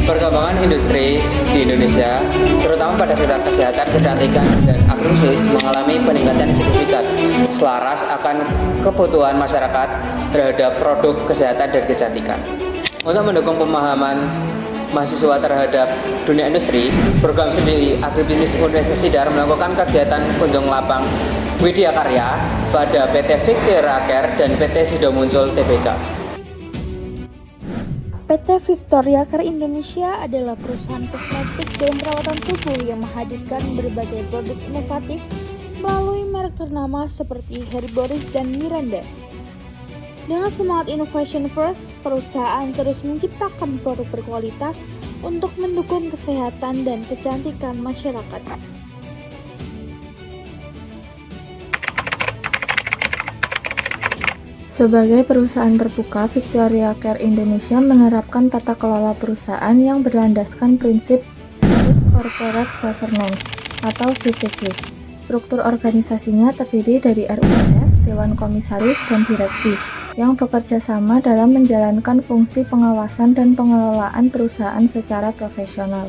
Perkembangan industri di Indonesia, terutama pada sektor kesehatan, kecantikan, dan agribisnis mengalami peningkatan signifikan selaras akan kebutuhan masyarakat terhadap produk kesehatan dan kecantikan. Untuk mendukung pemahaman mahasiswa terhadap dunia industri, program studi agribisnis Universitas Tidar melakukan kegiatan kunjung lapang Widya Karya pada PT Victoria Care dan PT Sido Muncul Tbk. PT Victoria Care Indonesia adalah perusahaan kosmetik dan perawatan tubuh yang menghadirkan berbagai produk inovatif melalui merek ternama seperti Herboris dan Miranda. Dengan semangat innovation first, perusahaan terus menciptakan produk berkualitas untuk mendukung kesehatan dan kecantikan masyarakat. Sebagai perusahaan terbuka, Victoria Care Indonesia menerapkan tata kelola perusahaan yang berlandaskan prinsip Good Corporate Governance atau GCG. Struktur organisasinya terdiri dari RUPS, Dewan Komisaris, dan Direksi yang bekerja sama dalam menjalankan fungsi pengawasan dan pengelolaan perusahaan secara profesional.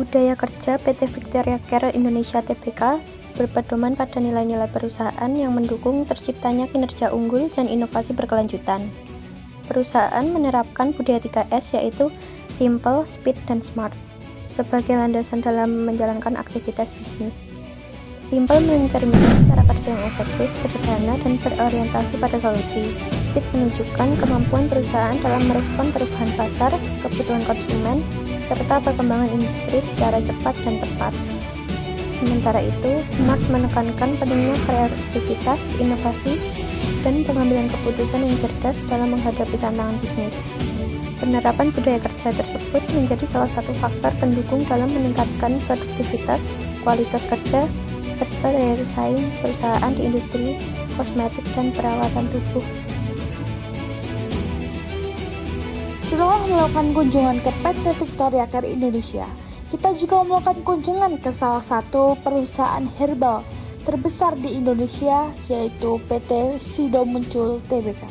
Budaya kerja PT Victoria Care Indonesia Tbk berpedoman pada nilai-nilai perusahaan yang mendukung terciptanya kinerja unggul dan inovasi berkelanjutan. Perusahaan menerapkan budaya 3S yaitu Simple, Speed, dan Smart sebagai landasan dalam menjalankan aktivitas bisnis. Simple mencerminkan cara kerja yang efektif, sederhana, dan berorientasi pada solusi. Speed menunjukkan kemampuan perusahaan dalam merespon perubahan pasar, kebutuhan konsumen, serta perkembangan industri secara cepat dan tepat. Sementara itu, Smart menekankan pentingnya kreativitas, inovasi, dan pengambilan keputusan yang cerdas dalam menghadapi tantangan bisnis. Penerapan budaya kerja tersebut menjadi salah satu faktor pendukung dalam meningkatkan produktivitas, kualitas kerja, serta daya saing perusahaan di industri kosmetik dan perawatan tubuh. Setelah melakukan kunjungan ke PT Victoria Care Indonesia, kita juga melakukan kunjungan ke salah satu perusahaan herbal terbesar di Indonesia, yaitu PT Sido Muncul Tbk.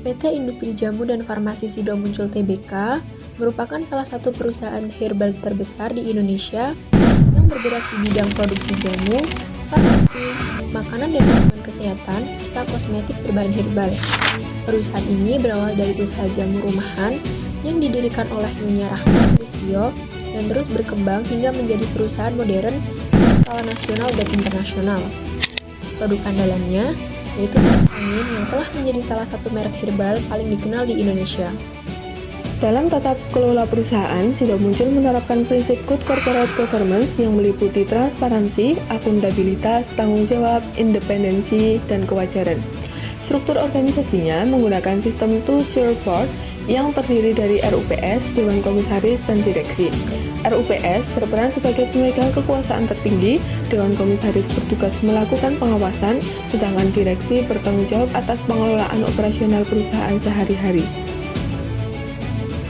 PT Industri Jamu dan Farmasi Sido Muncul Tbk merupakan salah satu perusahaan herbal terbesar di Indonesia yang bergerak di bidang produksi jamu, farmasi, makanan dan minuman kesehatan, serta kosmetik berbahan herbal. Perusahaan ini berawal dari usaha jamu rumahan yang didirikan oleh Nyonya Rahma Listio dan terus berkembang hingga menjadi perusahaan modern skala nasional dan internasional. Produk andalannya yaitu minyak angin yang telah menjadi salah satu merek herbal paling dikenal di Indonesia. Dalam tata kelola perusahaan, Sido Muncul menerapkan prinsip Good Corporate Governance yang meliputi transparansi, akuntabilitas, tanggung jawab, independensi, dan kewajaran. Struktur organisasinya menggunakan sistem two-tier board yang terdiri dari RUPS, Dewan Komisaris, dan Direksi. RUPS berperan sebagai pemegang kekuasaan tertinggi, Dewan Komisaris bertugas melakukan pengawasan, sedangkan Direksi bertanggung jawab atas pengelolaan operasional perusahaan sehari-hari.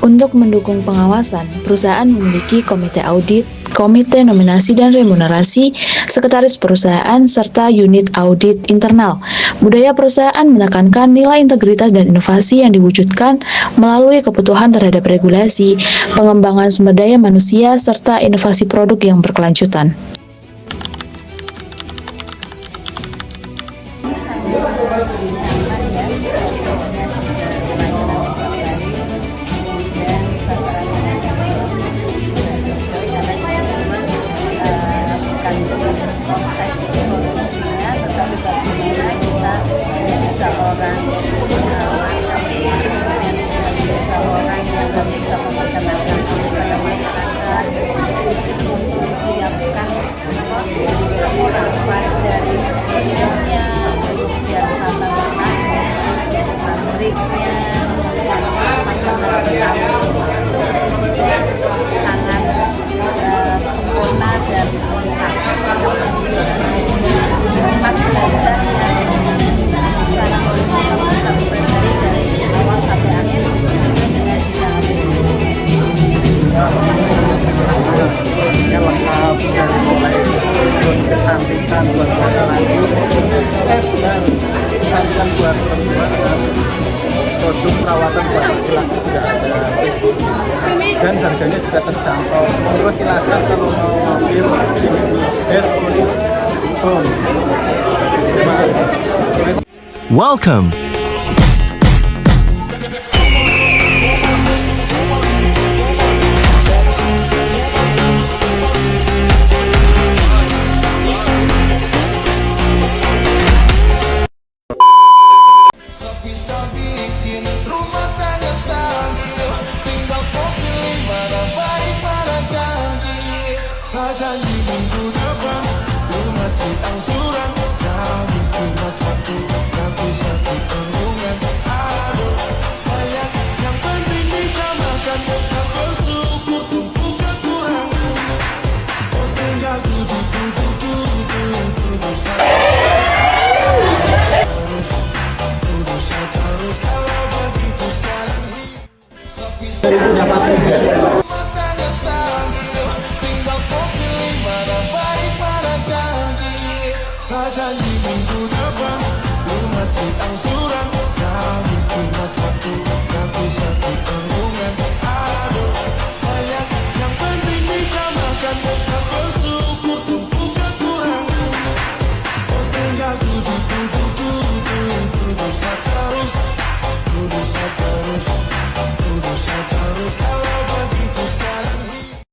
Untuk mendukung pengawasan, perusahaan memiliki komite audit, komite nominasi dan remunerasi, sekretaris perusahaan, serta unit audit internal. Budaya perusahaan menekankan nilai integritas dan inovasi yang diwujudkan melalui kebutuhan terhadap regulasi, pengembangan sumber daya manusia, serta inovasi produk yang berkelanjutan. Seorang yang bisa memperkenalkan kepada masyarakat untuk siapkan laki-laki sudah ada dan harganya juga terjangkau. Monggo silakan kalau mau mampir sini di Hercules Home. Terima kasih. Welcome. Janji minggu depan lunasi angsuran, habis cuma satu tapi satu tanggungan. Aduh sayang, yang penting bisa makan, tak bersyukur untuk kekurangan. Oh tinggal duduk terus kalau begitu sekarang janji minggu depan lunasi angsuran, habis cuma satu tapi satu